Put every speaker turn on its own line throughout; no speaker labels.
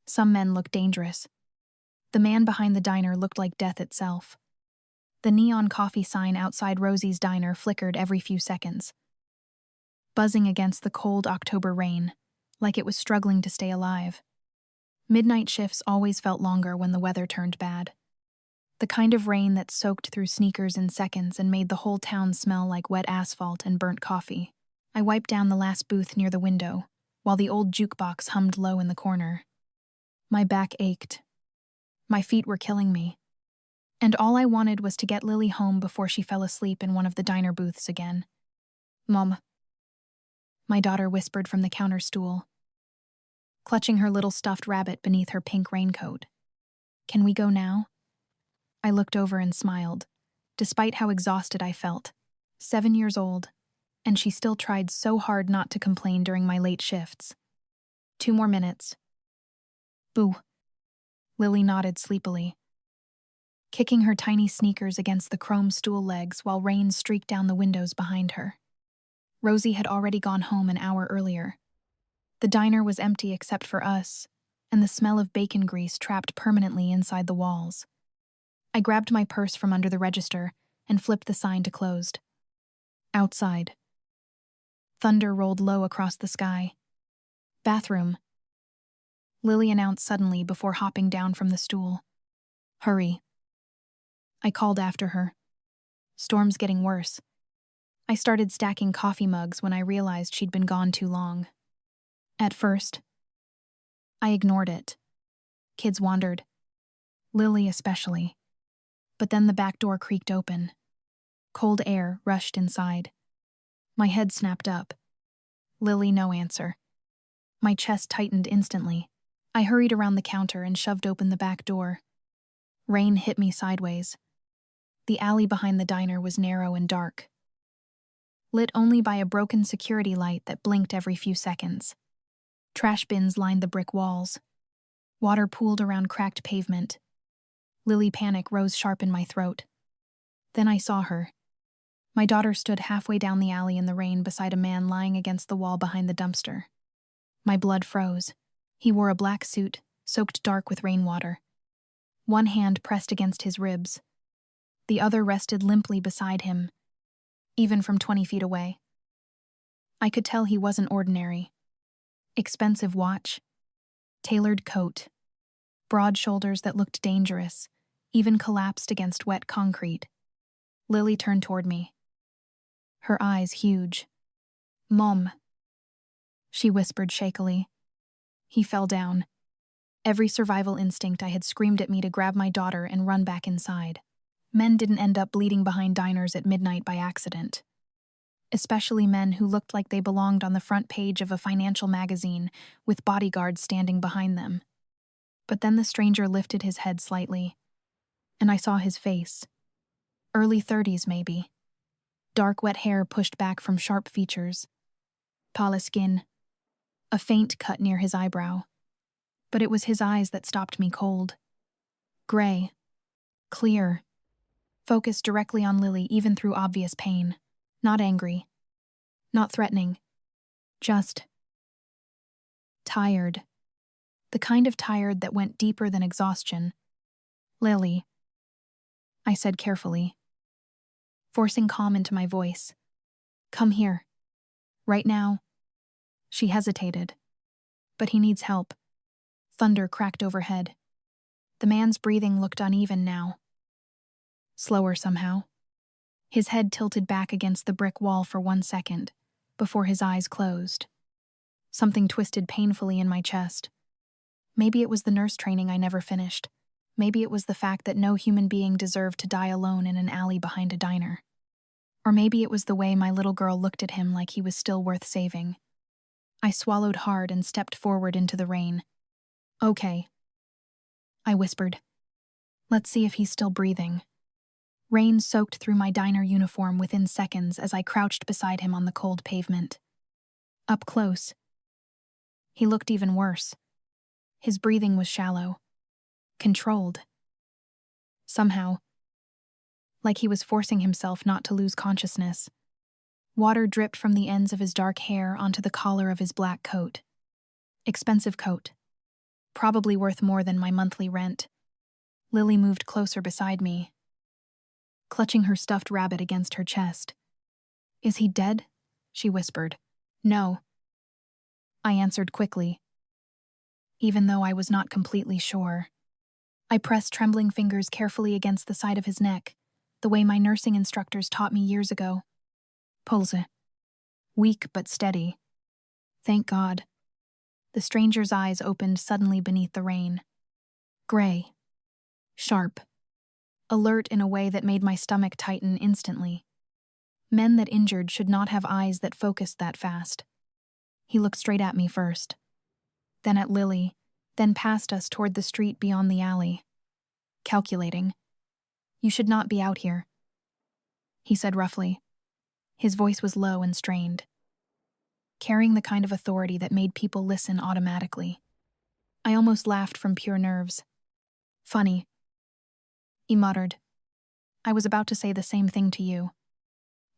Some men looked dangerous. The man behind the diner looked like death itself. The neon coffee sign outside Rosie's diner flickered every few seconds, buzzing against the cold October rain, like it was struggling to stay alive. Midnight shifts always felt longer when the weather turned bad. The kind of rain that soaked through sneakers in seconds and made the whole town smell like wet asphalt and burnt coffee. I wiped down the last booth near the window, while the old jukebox hummed low in the corner. My back ached. My feet were killing me. And all I wanted was to get Lily home before she fell asleep in one of the diner booths again. "Mom," my daughter whispered from the counter stool, clutching her little stuffed rabbit beneath her pink raincoat. "Can we go now?" I looked over and smiled, despite how exhausted I felt. 7 years old, and she still tried so hard not to complain during my late shifts. 2 more minutes. Boo. Lily nodded sleepily, kicking her tiny sneakers against the chrome stool legs while rain streaked down the windows behind her. Rosie had already gone home an hour earlier. The diner was empty except for us, and the smell of bacon grease trapped permanently inside the walls. I grabbed my purse from under the register and flipped the sign to closed. Outside. Thunder rolled low across the sky. "Bathroom," Lily announced suddenly before hopping down from the stool. "Hurry," I called after her. "Storm's getting worse." I started stacking coffee mugs when I realized she'd been gone too long. At first, I ignored it. Kids wandered. Lily especially. But then the back door creaked open. Cold air rushed inside. My head snapped up. Lily, no answer. My chest tightened instantly. I hurried around the counter and shoved open the back door. Rain hit me sideways. The alley behind the diner was narrow and dark, lit only by a broken security light that blinked every few seconds. Trash bins lined the brick walls. Water pooled around cracked pavement. Lily panic rose sharp in my throat. Then I saw her. My daughter stood halfway down the alley in the rain beside a man lying against the wall behind the dumpster. My blood froze. He wore a black suit, soaked dark with rainwater. One hand pressed against his ribs. The other rested limply beside him, even from 20 feet away. I could tell he wasn't ordinary. Expensive watch, tailored coat, broad shoulders that looked dangerous, even collapsed against wet concrete. Lily turned toward me, her eyes huge. "Mom," she whispered shakily. He fell down. Every survival instinct I had screamed at me to grab my daughter and run back inside. Men didn't end up bleeding behind diners at midnight by accident. Especially men who looked like they belonged on the front page of a financial magazine with bodyguards standing behind them. But then the stranger lifted his head slightly, and I saw his face. Early 30s, maybe. Dark, wet hair pushed back from sharp features. Pale skin. A faint cut near his eyebrow. But it was his eyes that stopped me cold. Gray. Clear. Focused directly on Lily even through obvious pain. Not angry. Not threatening. Just tired. The kind of tired that went deeper than exhaustion. "Lily," I said carefully, forcing calm into my voice. "Come here. Right now." She hesitated. "But he needs help." Thunder cracked overhead. The man's breathing looked uneven now. Slower somehow. His head tilted back against the brick wall for 1 second, before his eyes closed. Something twisted painfully in my chest. Maybe it was the nurse training I never finished. Maybe it was the fact that no human being deserved to die alone in an alley behind a diner. Or maybe it was the way my little girl looked at him like he was still worth saving. I swallowed hard and stepped forward into the rain. "Okay," I whispered. "Let's see if he's still breathing." Rain soaked through my diner uniform within seconds as I crouched beside him on the cold pavement. Up close, he looked even worse. His breathing was shallow, controlled. Somehow, like he was forcing himself not to lose consciousness. Water dripped from the ends of his dark hair onto the collar of his black coat. Expensive coat. Probably worth more than my monthly rent. Lily moved closer beside me, clutching her stuffed rabbit against her chest. "Is he dead?" she whispered. "No," I answered quickly, even though I was not completely sure. I pressed trembling fingers carefully against the side of his neck, the way my nursing instructors taught me years ago. Pulse. Weak but steady. Thank God. The stranger's eyes opened suddenly beneath the rain. Gray. Sharp. Alert in a way that made my stomach tighten instantly. Men that injured should not have eyes that focused that fast. He looked straight at me first, then at Lily, then past us toward the street beyond the alley. Calculating. "You should not be out here," he said roughly. His voice was low and strained, carrying the kind of authority that made people listen automatically. I almost laughed from pure nerves. "Funny," he muttered. "I was about to say the same thing to you."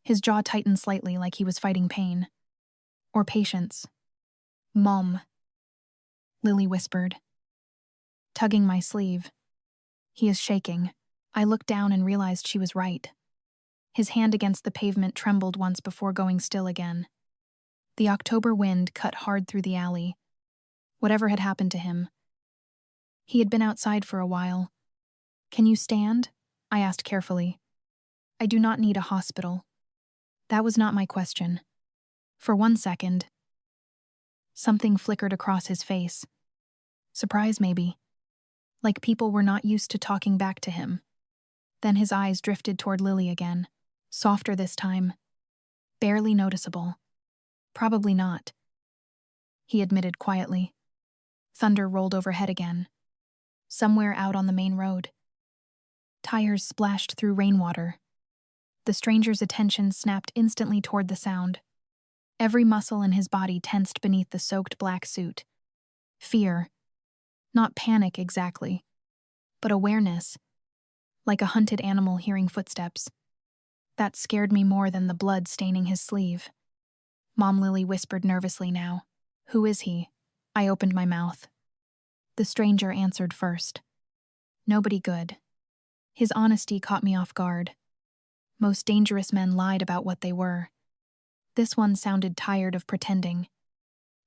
His jaw tightened slightly like he was fighting pain. Or patience. "Mom," Lily whispered, tugging my sleeve. "He is shaking." I looked down and realized she was right. His hand against the pavement trembled once before going still again. The October wind cut hard through the alley. Whatever had happened to him. He had been outside for a while. "Can you stand?" I asked carefully. "I do not need a hospital." That was not my question. For 1 second, something flickered across his face. Surprise, maybe. Like people were not used to talking back to him. Then his eyes drifted toward Lily again. Softer this time. Barely noticeable. "Probably not," he admitted quietly. Thunder rolled overhead again. Somewhere out on the main road. Tires splashed through rainwater. The stranger's attention snapped instantly toward the sound. Every muscle in his body tensed beneath the soaked black suit. Fear. Not panic exactly, but awareness. Like a hunted animal hearing footsteps. That scared me more than the blood staining his sleeve. Mom, Lily whispered nervously now. "Who is he?" I opened my mouth. The stranger answered first. "Nobody good." His honesty caught me off guard. Most dangerous men lied about what they were. This one sounded tired of pretending.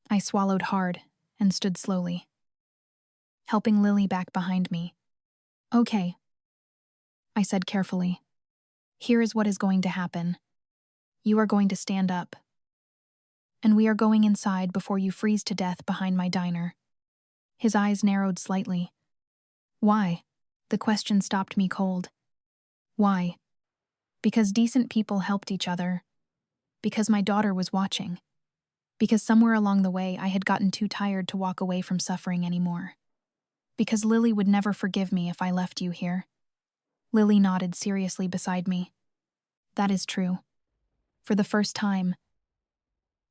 I swallowed hard and stood slowly, helping Lily back behind me. "Okay," I said carefully. "Here is what is going to happen. You are going to stand up. And we are going inside before you freeze to death behind my diner." His eyes narrowed slightly. "Why?" The question stopped me cold. "Why?" Because decent people helped each other. Because my daughter was watching. Because somewhere along the way I had gotten too tired to walk away from suffering anymore. Because Lily would never forgive me if I left you here. Lily nodded seriously beside me. "That is true." For the first time,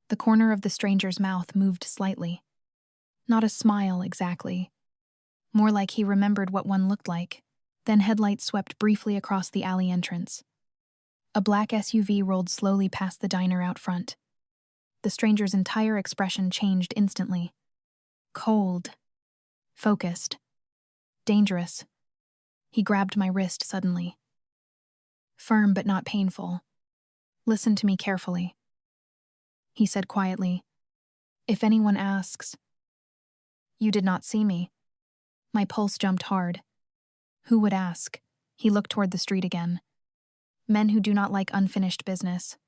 the corner of the stranger's mouth moved slightly. Not a smile exactly. More like he remembered what one looked like. Then headlights swept briefly across the alley entrance. A black SUV rolled slowly past the diner out front. The stranger's entire expression changed instantly. Cold. Focused. Dangerous. He grabbed my wrist suddenly. Firm but not painful. "Listen to me carefully," he said quietly. "If anyone asks, you did not see me." My pulse jumped hard. Who would ask? He looked toward the street again. Men who do not like unfinished business.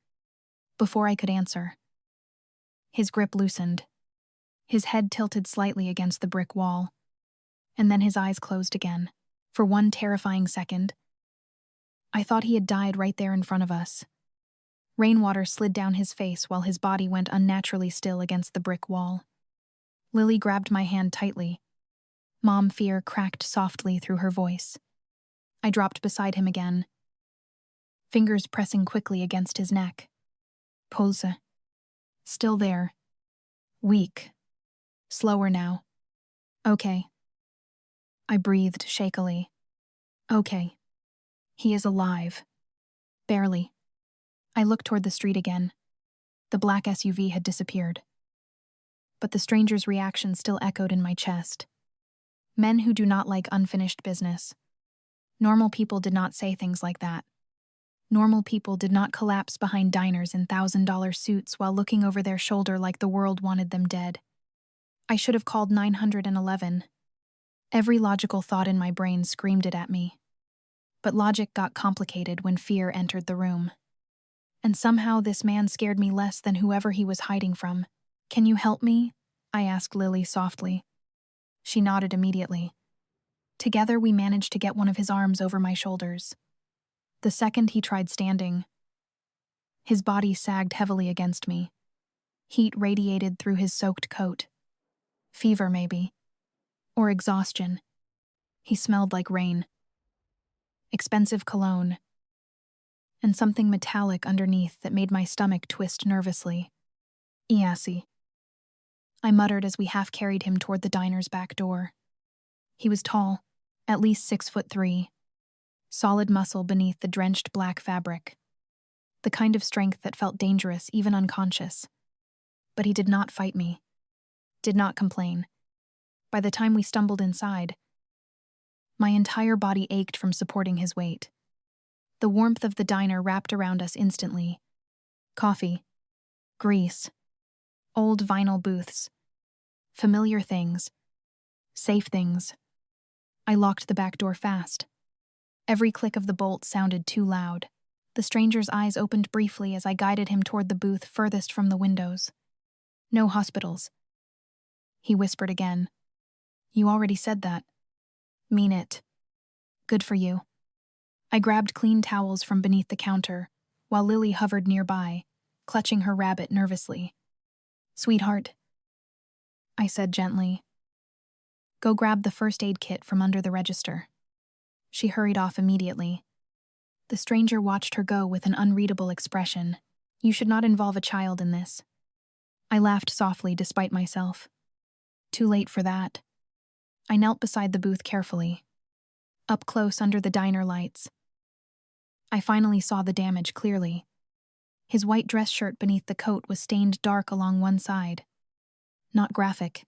Before I could answer, his grip loosened. His head tilted slightly against the brick wall. And then his eyes closed again. For one terrifying second, I thought he had died right there in front of us. Rainwater slid down his face while his body went unnaturally still against the brick wall. Lily grabbed my hand tightly. Mom fear cracked softly through her voice. I dropped beside him again, fingers pressing quickly against his neck. Pulse. Still there. Weak. Slower now. "Okay." I breathed shakily. "Okay. He is alive." Barely. I looked toward the street again. The black SUV had disappeared. But the stranger's reaction still echoed in my chest. Men who do not like unfinished business. Normal people did not say things like that. Normal people did not collapse behind diners in $1,000 suits while looking over their shoulder like the world wanted them dead. I should have called 911. Every logical thought in my brain screamed it at me. But logic got complicated when fear entered the room. And somehow this man scared me less than whoever he was hiding from. "Can you help me?" I asked Lily softly. She nodded immediately. Together we managed to get one of his arms over my shoulders. The second he tried standing, his body sagged heavily against me. Heat radiated through his soaked coat. Fever, maybe. Or exhaustion. He smelled like rain. Expensive cologne. And something metallic underneath that made my stomach twist nervously. "Iasi," I muttered as we half-carried him toward the diner's back door. He was tall, at least 6'3", solid muscle beneath the drenched black fabric. The kind of strength that felt dangerous, even unconscious. But he did not fight me. Did not complain. By the time we stumbled inside, my entire body ached from supporting his weight. The warmth of the diner wrapped around us instantly. Coffee. Grease. Old vinyl booths. Familiar things. Safe things. I locked the back door fast. Every click of the bolt sounded too loud. The stranger's eyes opened briefly as I guided him toward the booth furthest from the windows. "No hospitals," he whispered again. "You already said that." "Mean it." "Good for you." I grabbed clean towels from beneath the counter, while Lily hovered nearby, clutching her rabbit nervously. "Sweetheart," I said gently, "go grab the first aid kit from under the register." She hurried off immediately. The stranger watched her go with an unreadable expression. "You should not involve a child in this." I laughed softly despite myself. Too late for that. I knelt beside the booth carefully. Up close under the diner lights, I finally saw the damage clearly. His white dress shirt beneath the coat was stained dark along one side. Not graphic.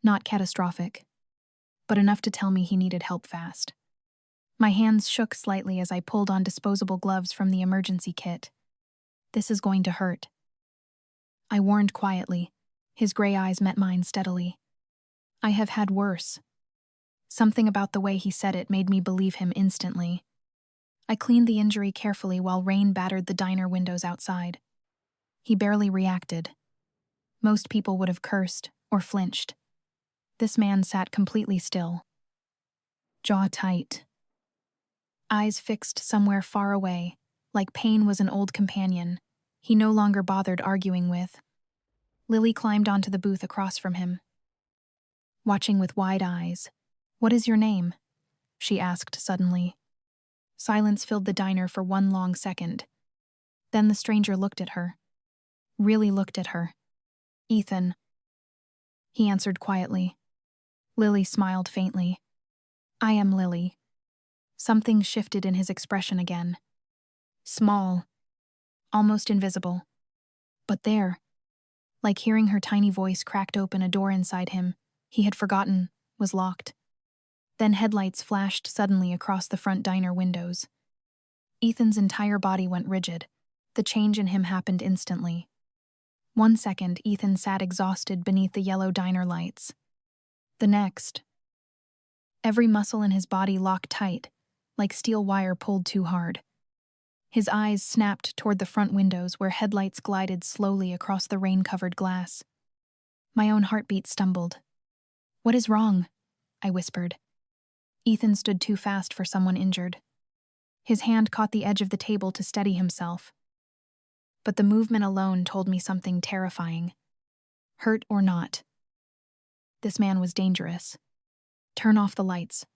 Not catastrophic. But enough to tell me he needed help fast. My hands shook slightly as I pulled on disposable gloves from the emergency kit. "This is going to hurt," I warned quietly. His gray eyes met mine steadily. "I have had worse." Something about the way he said it made me believe him instantly. I cleaned the injury carefully while rain battered the diner windows outside. He barely reacted. Most people would have cursed or flinched. This man sat completely still. Jaw tight. Eyes fixed somewhere far away, like pain was an old companion he no longer bothered arguing with. Lily climbed onto the booth across from him, watching with wide eyes. "What is your name?" she asked suddenly. Silence filled the diner for one long second. Then the stranger looked at her. Really looked at her. "Ethan," he answered quietly. Lily smiled faintly. "I am Lily." Something shifted in his expression again. Small. Almost invisible. But there, like hearing her tiny voice cracked open a door inside him, he had forgotten, was locked. Then headlights flashed suddenly across the front diner windows. Ethan's entire body went rigid. The change in him happened instantly. 1 second, Ethan sat exhausted beneath the yellow diner lights. The next, every muscle in his body locked tight, like steel wire pulled too hard. His eyes snapped toward the front windows where headlights glided slowly across the rain-covered glass. My own heartbeat stumbled. "What is wrong?" I whispered. Ethan stood too fast for someone injured. His hand caught the edge of the table to steady himself. But the movement alone told me something terrifying. Hurt or not, this man was dangerous. "Turn off the lights,"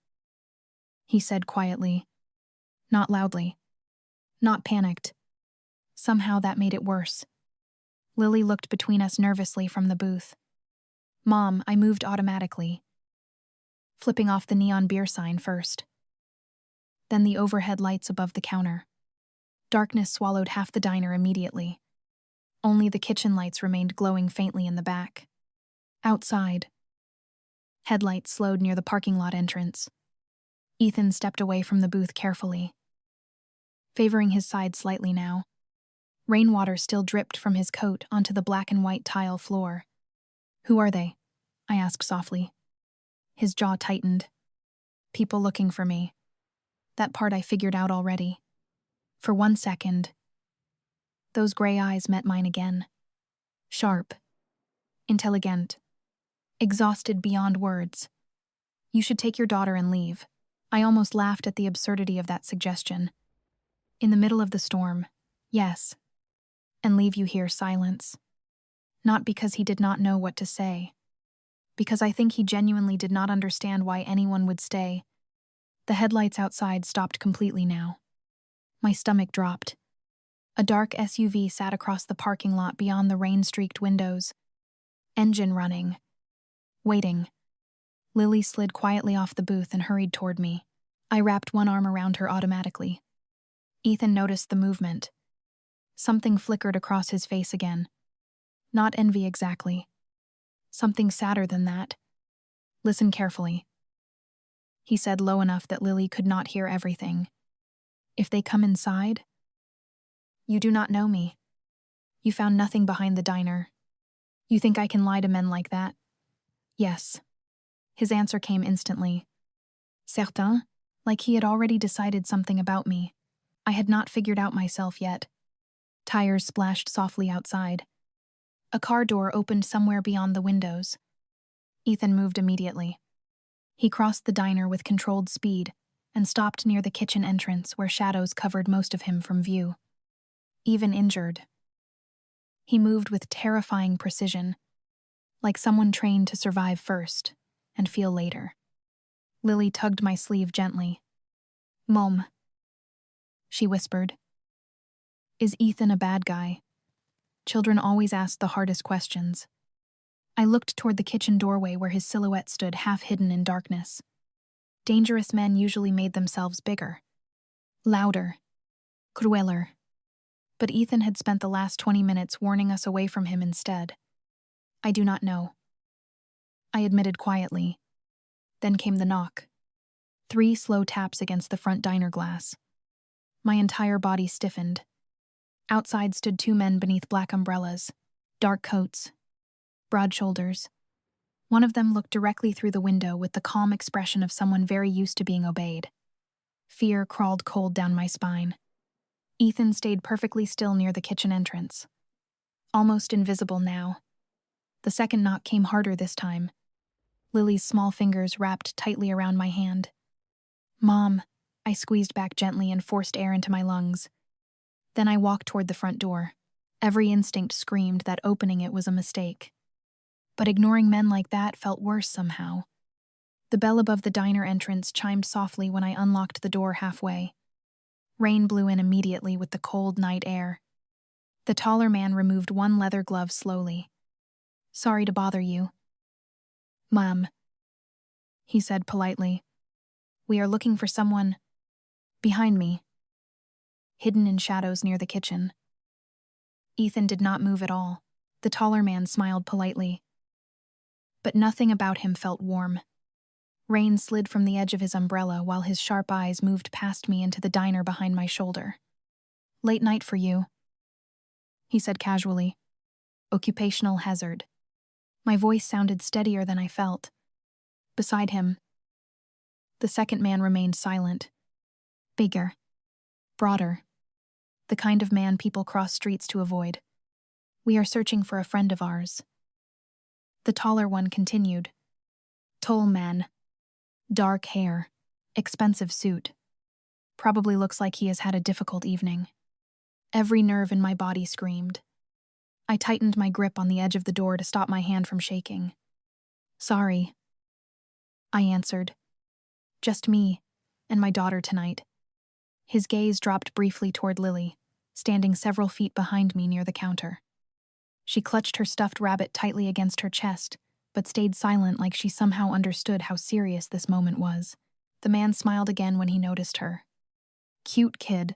he said quietly. Not loudly. Not panicked. Somehow that made it worse. Lily looked between us nervously from the booth. "Mom," I moved automatically, flipping off the neon beer sign first. Then the overhead lights above the counter. Darkness swallowed half the diner immediately. Only the kitchen lights remained glowing faintly in the back. Outside, Headlights slowed near the parking lot entrance. Ethan stepped away from the booth carefully, favoring his side slightly now. Rainwater still dripped from his coat onto the black and white tile floor. "Who are they?" I asked softly. His jaw tightened. "People looking for me." That part I figured out already. For 1 second, those gray eyes met mine again. Sharp, intelligent, exhausted beyond words. "You should take your daughter and leave." I almost laughed at the absurdity of that suggestion. In the middle of the storm, yes, and leave you here, silence. Not because he did not know what to say, because I think he genuinely did not understand why anyone would stay. The headlights outside stopped completely now. My stomach dropped. A dark SUV sat across the parking lot beyond the rain-streaked windows. Engine running. Waiting. Lily slid quietly off the booth and hurried toward me. I wrapped one arm around her automatically. Ethan noticed the movement. Something flickered across his face again. Not envy exactly. Something sadder than that. "Listen carefully," he said low enough that Lily could not hear everything. "If they come inside, you do not know me. You found nothing behind the diner. You think I can lie to men like that?" "Yes." His answer came instantly. Certain, like he had already decided something about me. I had not figured out myself yet. Tires splashed softly outside. A car door opened somewhere beyond the windows. Ethan moved immediately. He crossed the diner with controlled speed and stopped near the kitchen entrance where shadows covered most of him from view. Even injured, he moved with terrifying precision, like someone trained to survive first and feel later. Lily tugged my sleeve gently. "Mom," she whispered. "Is Ethan a bad guy?" Children always ask the hardest questions. I looked toward the kitchen doorway where his silhouette stood half hidden in darkness. Dangerous men usually made themselves bigger, louder, crueler. But Ethan had spent the last 20 minutes warning us away from him instead. "I do not know," I admitted quietly. Then came the knock. 3 slow taps against the front diner glass. My entire body stiffened. Outside stood 2 men beneath black umbrellas, dark coats, broad shoulders. One of them looked directly through the window with the calm expression of someone very used to being obeyed. Fear crawled cold down my spine. Ethan stayed perfectly still near the kitchen entrance, almost invisible now. The second knock came harder this time. Lily's small fingers wrapped tightly around my hand. "Mom," I squeezed back gently and forced air into my lungs. Then I walked toward the front door. Every instinct screamed that opening it was a mistake. But ignoring men like that felt worse somehow. The bell above the diner entrance chimed softly when I unlocked the door halfway. Rain blew in immediately with the cold night air. The taller man removed one leather glove slowly. "Sorry to bother you." "Ma'am," he said politely. "We are looking for someone behind me, hidden in shadows near the kitchen." Ethan did not move at all. The taller man smiled politely. But nothing about him felt warm. Rain slid from the edge of his umbrella while his sharp eyes moved past me into the diner behind my shoulder. "Late night for you," he said casually. "Occupational hazard." My voice sounded steadier than I felt. Beside him, the second man remained silent. Bigger, broader, the kind of man people cross streets to avoid. "We are searching for a friend of ours." The taller one continued. "Tall man, dark hair, expensive suit. Probably looks like he has had a difficult evening." Every nerve in my body screamed. I tightened my grip on the edge of the door to stop my hand from shaking. "Sorry," I answered. "Just me and my daughter tonight." His gaze dropped briefly toward Lily, standing several feet behind me near the counter. She clutched her stuffed rabbit tightly against her chest, but stayed silent like she somehow understood how serious this moment was. The man smiled again when he noticed her. "Cute kid."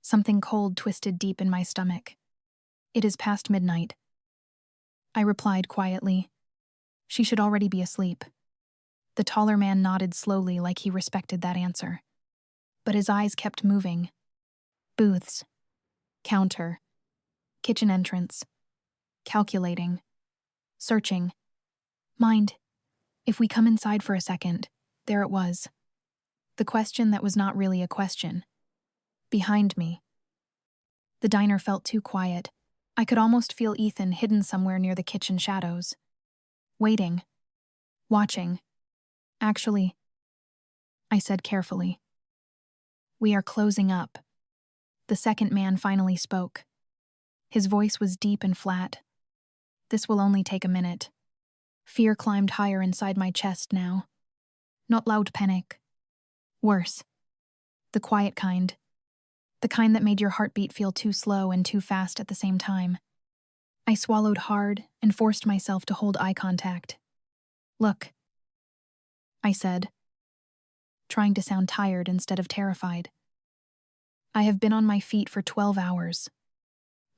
Something cold twisted deep in my stomach. "It is past midnight," I replied quietly. "She should already be asleep." The taller man nodded slowly like he respected that answer. But his eyes kept moving. Booths. Counter. Kitchen entrance. Calculating. Searching. Mind, if we come inside for a second, there it was. The question that was not really a question. Behind me. The diner felt too quiet. I could almost feel Ethan hidden somewhere near the kitchen shadows. Waiting. Watching. Actually, I said carefully. We are closing up. The second man finally spoke. His voice was deep and flat. This will only take a minute. Fear climbed higher inside my chest now. Not loud panic. Worse. The quiet kind. The kind that made your heartbeat feel too slow and too fast at the same time. I swallowed hard and forced myself to hold eye contact. Look, I said, trying to sound tired instead of terrified. I have been on my feet for 12 hours.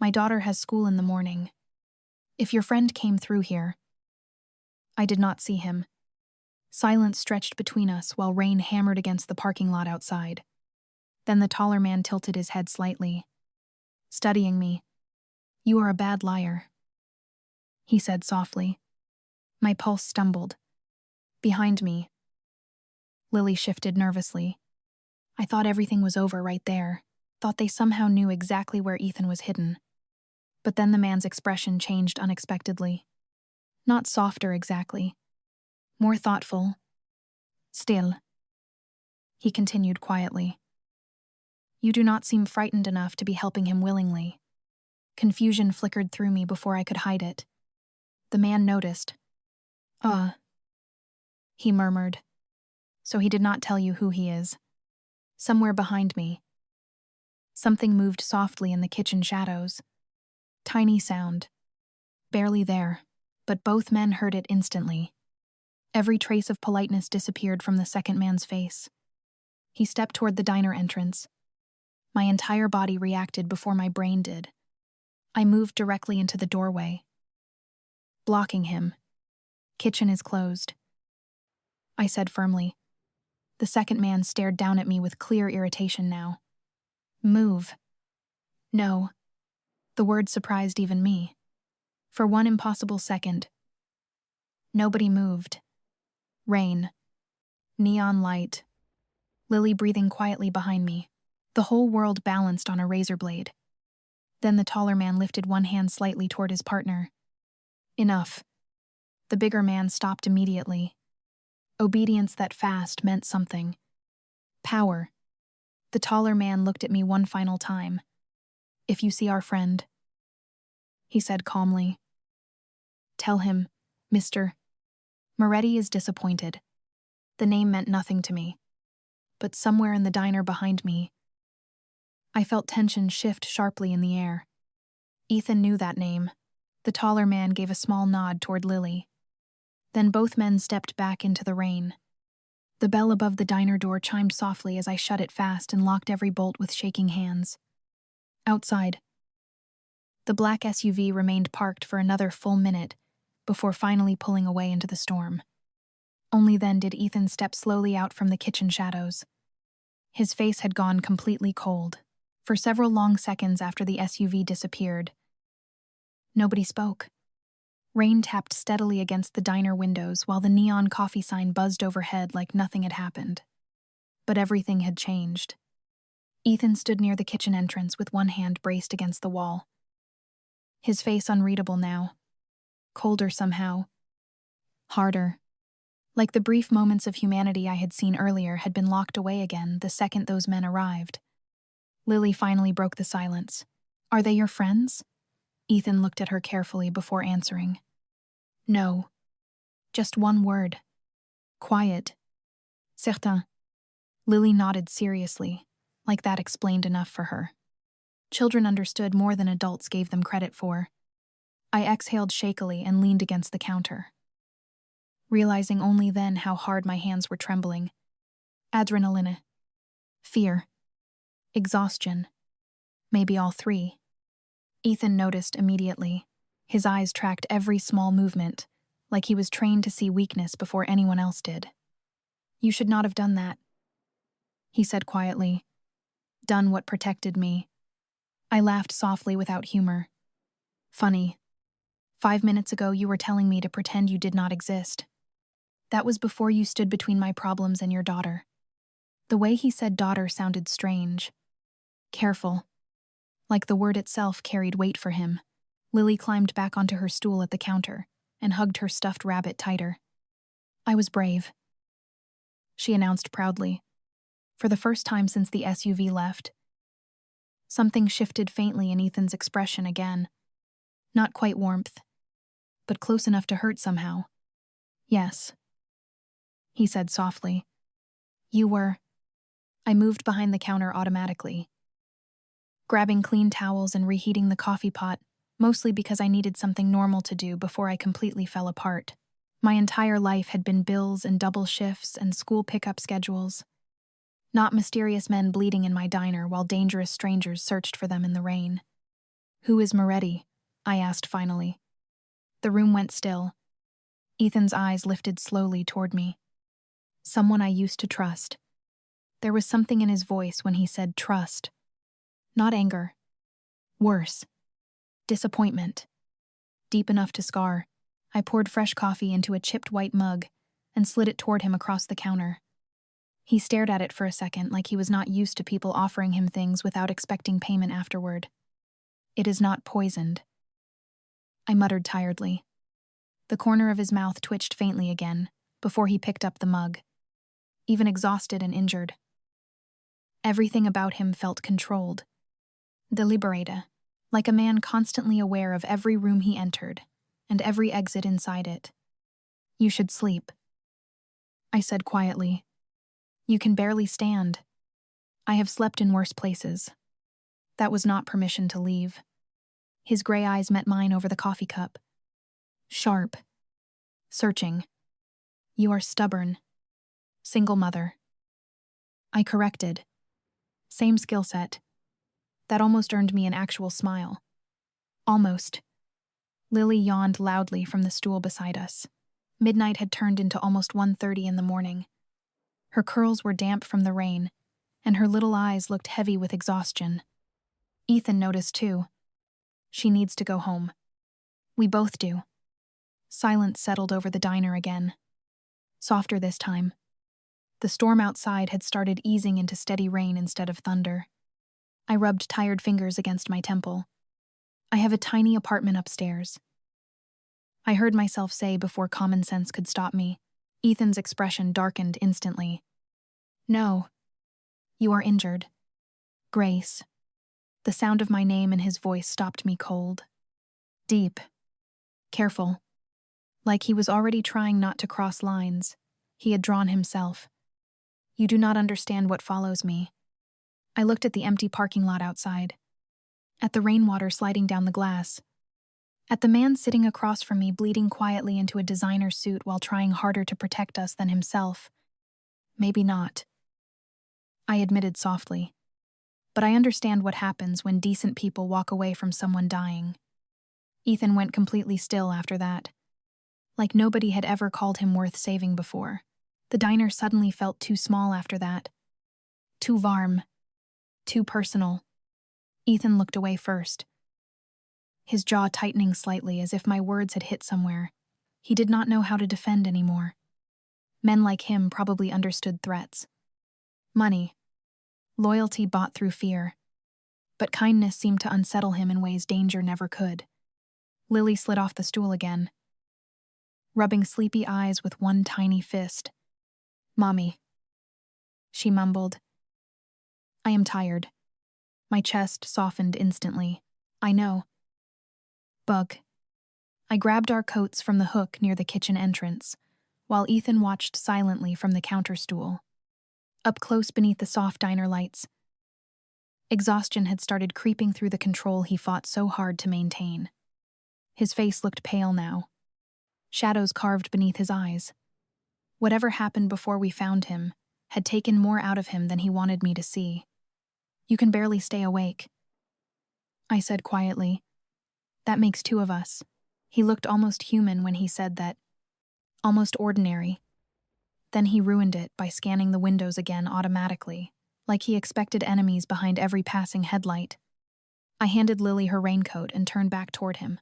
My daughter has school in the morning. If your friend came through here... I did not see him. Silence stretched between us while rain hammered against the parking lot outside. Then the taller man tilted his head slightly, studying me. You are a bad liar, he said softly. My pulse stumbled. Behind me. Lily shifted nervously. I thought everything was over right there, thought they somehow knew exactly where Ethan was hidden. But then the man's expression changed unexpectedly. Not softer exactly. More thoughtful. Still. He continued quietly. You do not seem frightened enough to be helping him willingly. Confusion flickered through me before I could hide it. The man noticed. He murmured. So he did not tell you who he is. Somewhere behind me. Something moved softly in the kitchen shadows. Tiny sound. Barely there, but both men heard it instantly. Every trace of politeness disappeared from the second man's face. He stepped toward the diner entrance. My entire body reacted before my brain did. I moved directly into the doorway. Blocking him. Kitchen is closed, I said firmly. The second man stared down at me with clear irritation now. Move. No. The word surprised even me. For one impossible second. Nobody moved. Rain. Neon light. Lily breathing quietly behind me. The whole world balanced on a razor blade. Then the taller man lifted one hand slightly toward his partner. Enough. The bigger man stopped immediately. Obedience that fast meant something. Power. The taller man looked at me one final time. If you see our friend, he said calmly. Tell him, Mr. Moretti is disappointed. The name meant nothing to me. But somewhere in the diner behind me, I felt tension shift sharply in the air. Ethan knew that name. The taller man gave a small nod toward Lily. Then both men stepped back into the rain. The bell above the diner door chimed softly as I shut it fast and locked every bolt with shaking hands. Outside, the black SUV remained parked for another full minute before finally pulling away into the storm. Only then did Ethan step slowly out from the kitchen shadows. His face had gone completely cold. For several long seconds after the SUV disappeared, nobody spoke. Rain tapped steadily against the diner windows while the neon coffee sign buzzed overhead like nothing had happened. But everything had changed. Ethan stood near the kitchen entrance with one hand braced against the wall. His face unreadable now. Colder somehow. Harder. Like the brief moments of humanity I had seen earlier had been locked away again the second those men arrived. Lily finally broke the silence. Are they your friends? Ethan looked at her carefully before answering. No. Just one word. Quiet. Certain. Lily nodded seriously, like that explained enough for her. Children understood more than adults gave them credit for. I exhaled shakily and leaned against the counter, realizing only then how hard my hands were trembling. Adrenaline. Fear. Exhaustion. Maybe all three. Ethan noticed immediately. His eyes tracked every small movement, like he was trained to see weakness before anyone else did. You should not have done that, he said quietly. Done what protected me. I laughed softly without humor. Funny. 5 minutes ago you were telling me to pretend you did not exist. That was before you stood between my problems and your daughter. The way he said daughter sounded strange. Careful. Like the word itself carried weight for him. Lily climbed back onto her stool at the counter and hugged her stuffed rabbit tighter. I was brave, she announced proudly. For the first time since the SUV left. Something shifted faintly in Ethan's expression again. Not quite warmth, but close enough to hurt somehow. Yes, he said softly. You were. I moved behind the counter automatically, grabbing clean towels and reheating the coffee pot, mostly because I needed something normal to do before I completely fell apart. My entire life had been bills and double shifts and school pickup schedules. Not mysterious men bleeding in my diner while dangerous strangers searched for them in the rain. Who is Moretti? I asked finally. The room went still. Ethan's eyes lifted slowly toward me. Someone I used to trust. There was something in his voice when he said trust. Not anger. Worse. Disappointment. Deep enough to scar. I poured fresh coffee into a chipped white mug and slid it toward him across the counter. He stared at it for a second like he was not used to people offering him things without expecting payment afterward. It is not poisoned. I muttered tiredly. The corner of his mouth twitched faintly again before he picked up the mug, even exhausted and injured. Everything about him felt controlled, deliberated, like a man constantly aware of every room he entered and every exit inside it. You should sleep, I said quietly. You can barely stand. I have slept in worse places. That was not permission to leave. His gray eyes met mine over the coffee cup. Sharp. Searching. You are stubborn. Single mother. I corrected. Same skill set. That almost earned me an actual smile. Almost. Lily yawned loudly from the stool beside us. Midnight had turned into almost 1:30 in the morning. Her curls were damp from the rain, and her little eyes looked heavy with exhaustion. Ethan noticed too. She needs to go home. We both do. Silence settled over the diner again. Softer this time. The storm outside had started easing into steady rain instead of thunder. I rubbed tired fingers against my temple. I have a tiny apartment upstairs. I heard myself say before common sense could stop me. Ethan's expression darkened instantly. No. You are injured. Grace. The sound of my name and his voice stopped me cold. Deep. Careful. Like he was already trying not to cross lines. He had drawn himself. You do not understand what follows me. I looked at the empty parking lot outside. At the rainwater sliding down the glass. At the man sitting across from me bleeding quietly into a designer suit while trying harder to protect us than himself. Maybe not. I admitted softly. But I understand what happens when decent people walk away from someone dying. Ethan went completely still after that. Like nobody had ever called him worth saving before. The diner suddenly felt too small after that. Too varm. Too personal. Ethan looked away first. His jaw tightening slightly as if my words had hit somewhere. He did not know how to defend anymore. Men like him probably understood threats. Money. Loyalty bought through fear. But kindness seemed to unsettle him in ways danger never could. Lily slid off the stool again, rubbing sleepy eyes with one tiny fist. Mommy. She mumbled. I am tired. My chest softened instantly. I know. Bug. I grabbed our coats from the hook near the kitchen entrance, while Ethan watched silently from the counter stool. Up close beneath the soft diner lights. Exhaustion had started creeping through the control he fought so hard to maintain. His face looked pale now. Shadows carved beneath his eyes. Whatever happened before we found him had taken more out of him than he wanted me to see. You can barely stay awake, I said quietly. That makes two of us. He looked almost human when he said that. Almost ordinary. Then he ruined it by scanning the windows again automatically, like he expected enemies behind every passing headlight. I handed Lily her raincoat and turned back toward him.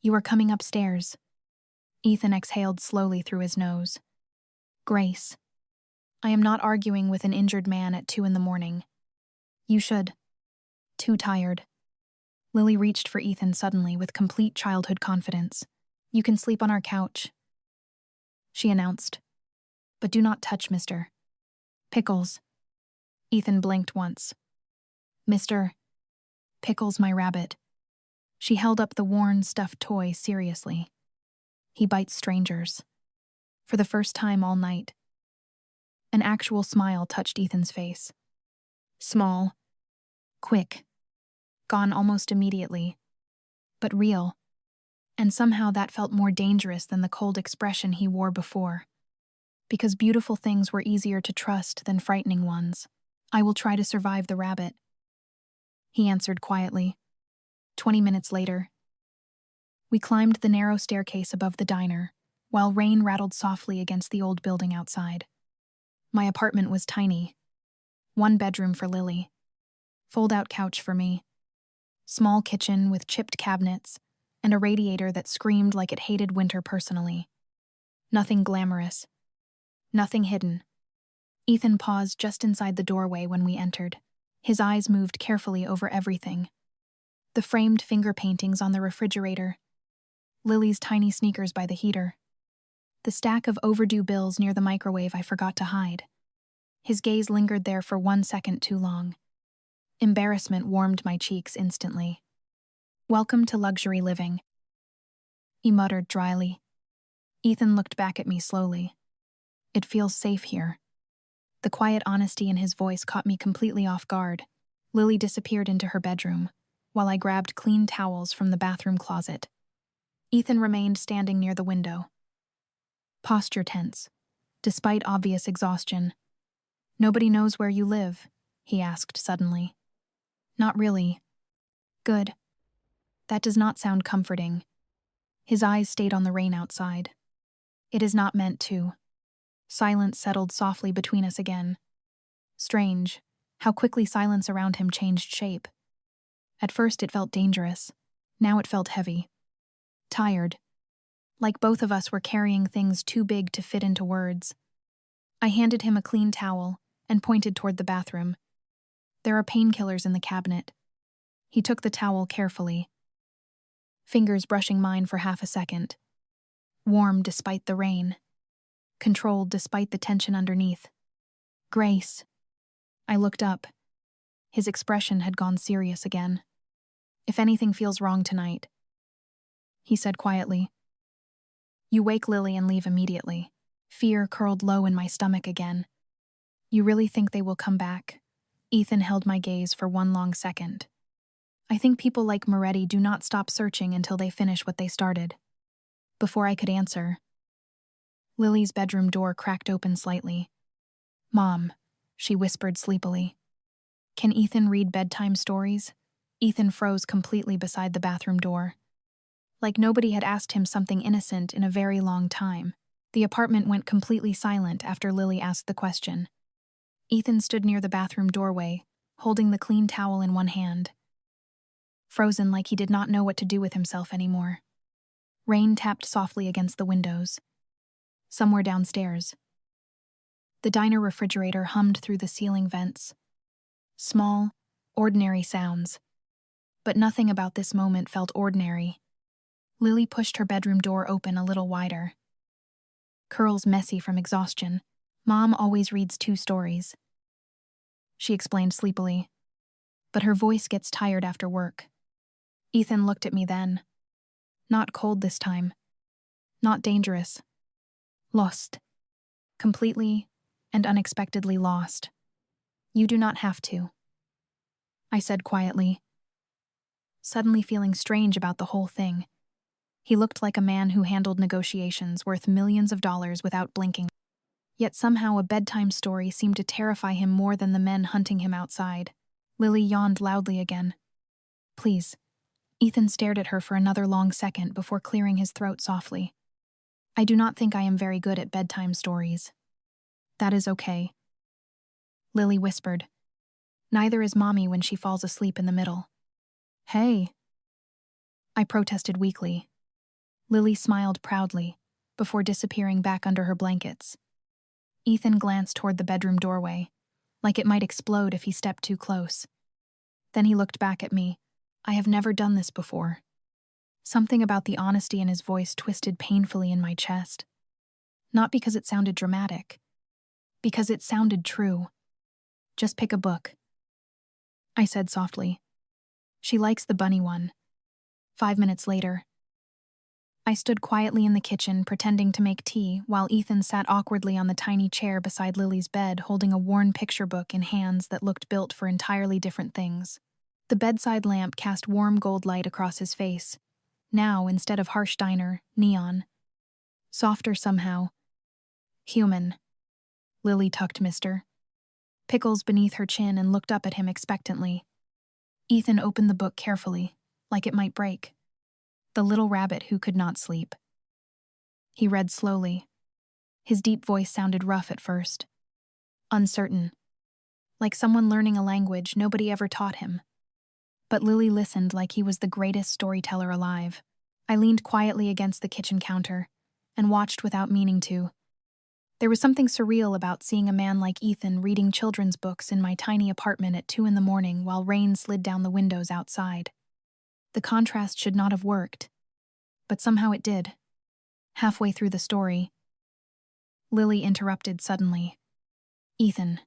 "You are coming upstairs." Ethan exhaled slowly through his nose. "Grace, I am not arguing with an injured man at 2 in the morning. You should." "Too tired." Lily reached for Ethan suddenly with complete childhood confidence. "You can sleep on our couch," she announced. "But do not touch Mr. Pickles." Ethan blinked once. "Mr. Pickles, my rabbit." She held up the worn, stuffed toy seriously. "He bites strangers." For the first time all night. An actual smile touched Ethan's face. Small, quick, gone almost immediately, but real. And somehow that felt more dangerous than the cold expression he wore before. Because beautiful things were easier to trust than frightening ones. "I will try to survive the rabbit," he answered quietly. 20 minutes later, we climbed the narrow staircase above the diner, while rain rattled softly against the old building outside. My apartment was tiny. 1 bedroom for Lily. Fold-out couch for me. Small kitchen with chipped cabinets, and a radiator that screamed like it hated winter personally. Nothing glamorous. Nothing hidden. Ethan paused just inside the doorway when we entered. His eyes moved carefully over everything. The framed finger paintings on the refrigerator. Lily's tiny sneakers by the heater. The stack of overdue bills near the microwave I forgot to hide. His gaze lingered there for 1 second too long. Embarrassment warmed my cheeks instantly. "Welcome to luxury living," he muttered dryly. Ethan looked back at me slowly. "It feels safe here." The quiet honesty in his voice caught me completely off guard. Lily disappeared into her bedroom, while I grabbed clean towels from the bathroom closet. Ethan remained standing near the window. Posture tense, despite obvious exhaustion. "Nobody knows where you live?" he asked suddenly. "Not really." "Good. That does not sound comforting." His eyes stayed on the rain outside. "It is not meant to." Silence settled softly between us again. Strange, how quickly silence around him changed shape. At first it felt dangerous. Now it felt heavy. Tired. Like both of us were carrying things too big to fit into words. I handed him a clean towel and pointed toward the bathroom. "There are painkillers in the cabinet." He took the towel carefully, fingers brushing mine for half a second. Warm despite the rain. Controlled despite the tension underneath. "Grace." I looked up. His expression had gone serious again. "If anything feels wrong tonight," he said quietly, "you wake Lily and leave immediately." Fear curled low in my stomach again. "You really think they will come back?" Ethan held my gaze for 1 long second. "I think people like Moretti do not stop searching until they finish what they started." Before I could answer, Lily's bedroom door cracked open slightly. "Mom," she whispered sleepily. "Can Ethan read bedtime stories?" Ethan froze completely beside the bathroom door. Like nobody had asked him something innocent in a very long time. The apartment went completely silent after Lily asked the question. Ethan stood near the bathroom doorway, holding the clean towel in one hand. Frozen like he did not know what to do with himself anymore. Rain tapped softly against the windows. Somewhere downstairs, the diner refrigerator hummed through the ceiling vents. Small, ordinary sounds. But nothing about this moment felt ordinary. Lily pushed her bedroom door open a little wider. Curls messy from exhaustion. "Mom always reads 2 stories," she explained sleepily. "But her voice gets tired after work." Ethan looked at me then. Not cold this time. Not dangerous. Lost. Completely and unexpectedly lost. "You do not have to," I said quietly, suddenly feeling strange about the whole thing. He looked like a man who handled negotiations worth millions of dollars without blinking. Yet somehow a bedtime story seemed to terrify him more than the men hunting him outside. Lily yawned loudly again. "Please." Ethan stared at her for another long second before clearing his throat softly. "I do not think I am very good at bedtime stories." That is okay, Lily whispered. Neither is Mommy when she falls asleep in the middle. Hey, I protested weakly. Lily smiled proudly, before disappearing back under her blankets. Ethan glanced toward the bedroom doorway, like it might explode if he stepped too close. Then he looked back at me. I have never done this before. Something about the honesty in his voice twisted painfully in my chest. Not because it sounded dramatic, because it sounded true. Just pick a book, I said softly. She likes the bunny one. 5 minutes later, I stood quietly in the kitchen, pretending to make tea, while Ethan sat awkwardly on the tiny chair beside Lily's bed, holding a worn picture book in hands that looked built for entirely different things. The bedside lamp cast warm gold light across his face. Now, instead of harsh diner, neon. Softer somehow. Human. Lily tucked Mr. Pickles beneath her chin and looked up at him expectantly. Ethan opened the book carefully, like it might break. The Little Rabbit Who Could Not Sleep. He read slowly. His deep voice sounded rough at first. Uncertain. Like someone learning a language nobody ever taught him. But Lily listened like he was the greatest storyteller alive. I leaned quietly against the kitchen counter and watched without meaning to. There was something surreal about seeing a man like Ethan reading children's books in my tiny apartment at 2 a.m. while rain slid down the windows outside. The contrast should not have worked, but somehow it did. Halfway through the story, Lily interrupted suddenly. Ethan.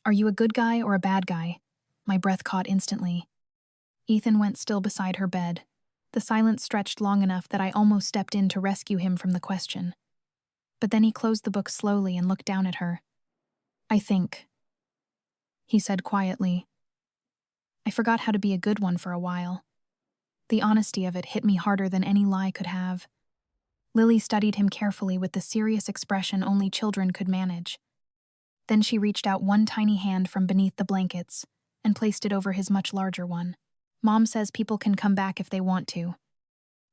Are you a good guy or a bad guy? My breath caught instantly. Ethan went still beside her bed. The silence stretched long enough that I almost stepped in to rescue him from the question. But then he closed the book slowly and looked down at her. I think, he said quietly. I forgot how to be a good one for a while. The honesty of it hit me harder than any lie could have. Lily studied him carefully with the serious expression only children could manage. Then she reached out one tiny hand from beneath the blankets and placed it over his much larger one. Mom says people can come back if they want to.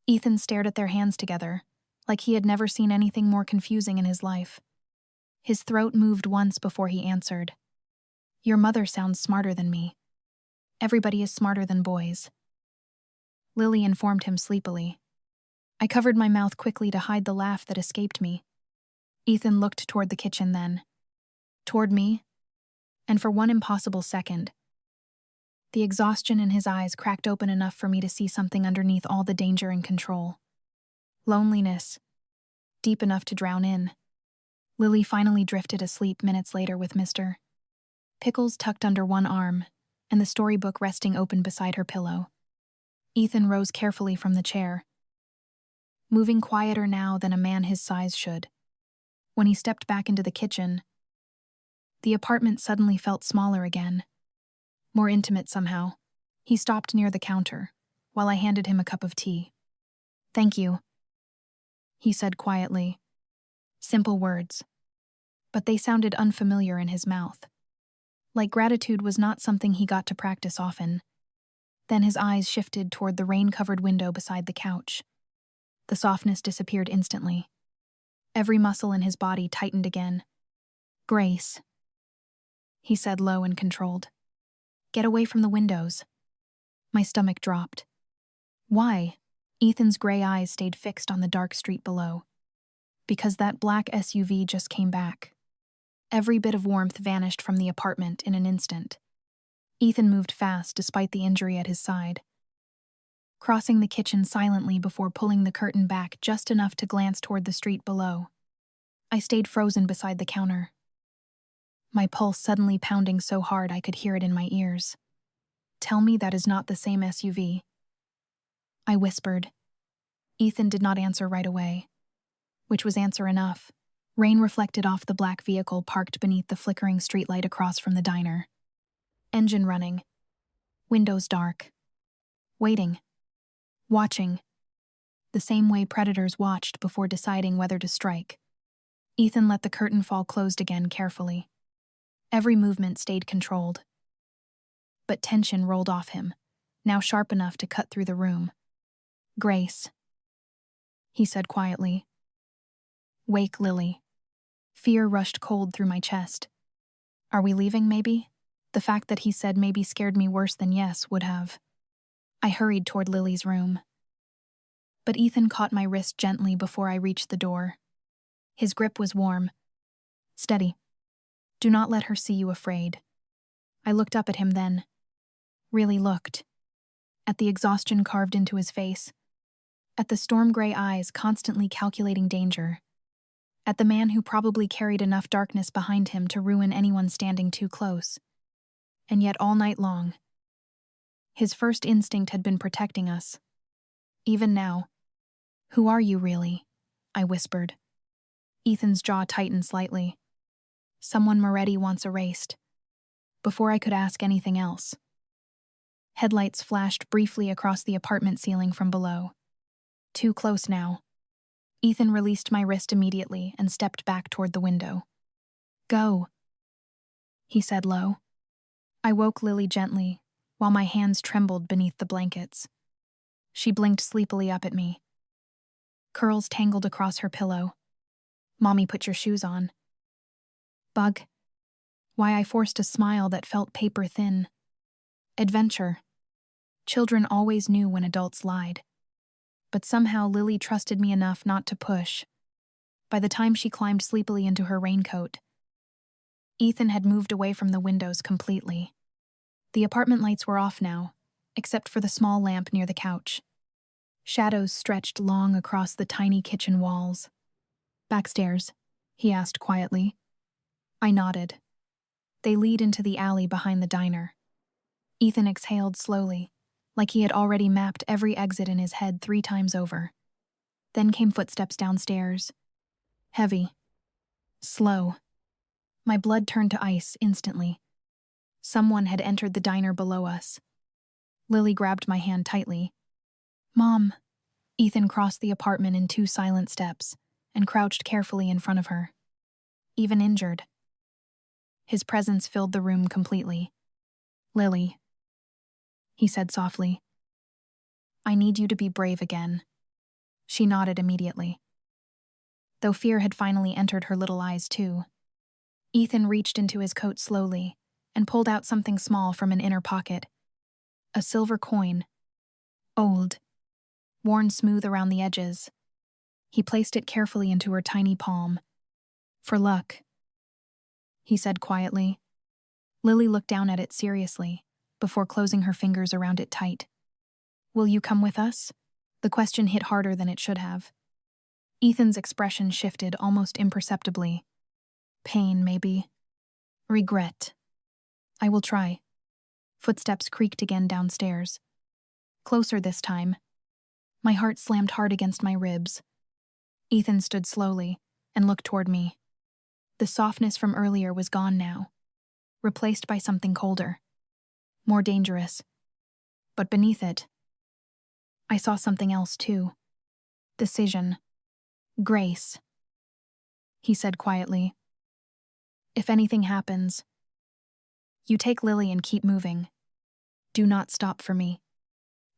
Ethan stared at their hands together, like he had never seen anything more confusing in his life. His throat moved once before he answered. Your mother sounds smarter than me. Everybody is smarter than boys. Lily informed him sleepily. I covered my mouth quickly to hide the laugh that escaped me. Ethan looked toward the kitchen then. Toward me. And for one impossible second, the exhaustion in his eyes cracked open enough for me to see something underneath all the danger and control. Loneliness. Deep enough to drown in. Lily finally drifted asleep minutes later with Mr. Pickles tucked under one arm, and the storybook resting open beside her pillow. Ethan rose carefully from the chair, moving quieter now than a man his size should. When he stepped back into the kitchen, the apartment suddenly felt smaller again. More intimate somehow. He stopped near the counter, while I handed him a cup of tea. Thank you, he said quietly. Simple words. But they sounded unfamiliar in his mouth. Like gratitude was not something he got to practice often. Then his eyes shifted toward the rain-covered window beside the couch. The softness disappeared instantly. Every muscle in his body tightened again. Grace, he said low and controlled. Get away from the windows. My stomach dropped. Why? Ethan's gray eyes stayed fixed on the dark street below. Because that black SUV just came back. Every bit of warmth vanished from the apartment in an instant. Ethan moved fast despite the injury at his side, crossing the kitchen silently before pulling the curtain back just enough to glance toward the street below. I stayed frozen beside the counter, my pulse suddenly pounding so hard I could hear it in my ears. Tell me that is not the same SUV. I whispered. Ethan did not answer right away, which was answer enough. Rain reflected off the black vehicle parked beneath the flickering streetlight across from the diner. Engine running. Windows dark. Waiting. Watching. The same way predators watched before deciding whether to strike. Ethan let the curtain fall closed again carefully. Every movement stayed controlled. But tension rolled off him, now sharp enough to cut through the room. Grace, he said quietly. Wake Lily. Fear rushed cold through my chest. Are we leaving, maybe? The fact that he said maybe scared me worse than yes would have. I hurried toward Lily's room. But Ethan caught my wrist gently before I reached the door. His grip was warm. Steady. Do not let her see you afraid. I looked up at him then. Really looked. At the exhaustion carved into his face. At the storm-gray eyes constantly calculating danger. At the man who probably carried enough darkness behind him to ruin anyone standing too close. And yet all night long, his first instinct had been protecting us. Even now. Who are you really? I whispered. Ethan's jaw tightened slightly. Someone Moretti wants erased. Before I could ask anything else. Headlights flashed briefly across the apartment ceiling from below. Too close now. Ethan released my wrist immediately and stepped back toward the window. Go, he said low. I woke Lily gently, while my hands trembled beneath the blankets. She blinked sleepily up at me. Curls tangled across her pillow. Mommy, put your shoes on. Bug. Why, I forced a smile that felt paper thin. Adventure. Children always knew when adults lied. But somehow Lily trusted me enough not to push. By the time she climbed sleepily into her raincoat, Ethan had moved away from the windows completely. The apartment lights were off now, except for the small lamp near the couch. Shadows stretched long across the tiny kitchen walls. Backstairs, he asked quietly. I nodded. They lead into the alley behind the diner. Ethan exhaled slowly, like he had already mapped every exit in his head 3 times over. Then came footsteps downstairs. Heavy. Slow. My blood turned to ice instantly. Someone had entered the diner below us. Lily grabbed my hand tightly. Mom. Ethan crossed the apartment in 2 silent steps and crouched carefully in front of her. Even injured. His presence filled the room completely. Lily, he said softly. I need you to be brave again. She nodded immediately. Though fear had finally entered her little eyes too. Ethan reached into his coat slowly and pulled out something small from an inner pocket. A silver coin. Old. Worn smooth around the edges. He placed it carefully into her tiny palm. For luck, he said quietly. Lily looked down at it seriously, before closing her fingers around it tight. Will you come with us? The question hit harder than it should have. Ethan's expression shifted almost imperceptibly. Pain, maybe. Regret. I will try. Footsteps creaked again downstairs. Closer this time. My heart slammed hard against my ribs. Ethan stood slowly and looked toward me. The softness from earlier was gone now, replaced by something colder, more dangerous. But beneath it, I saw something else too. Decision. Grace. He said quietly. If anything happens, you take Lily and keep moving. Do not stop for me.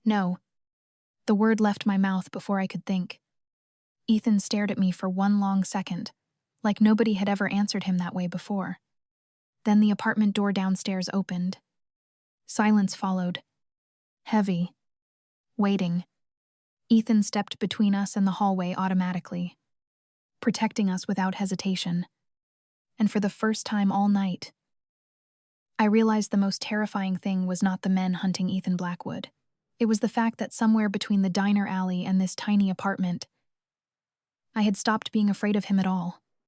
No. The word left my mouth before I could think. Ethan stared at me for 1 long second, like nobody had ever answered him that way before. Then the apartment door downstairs opened. Silence followed. Heavy. Waiting. Ethan stepped between us and the hallway automatically, protecting us without hesitation. And for the first time all night, I realized the most terrifying thing was not the men hunting Ethan Blackwood. It was the fact that somewhere between the diner alley and this tiny apartment, I had stopped being afraid of him at all.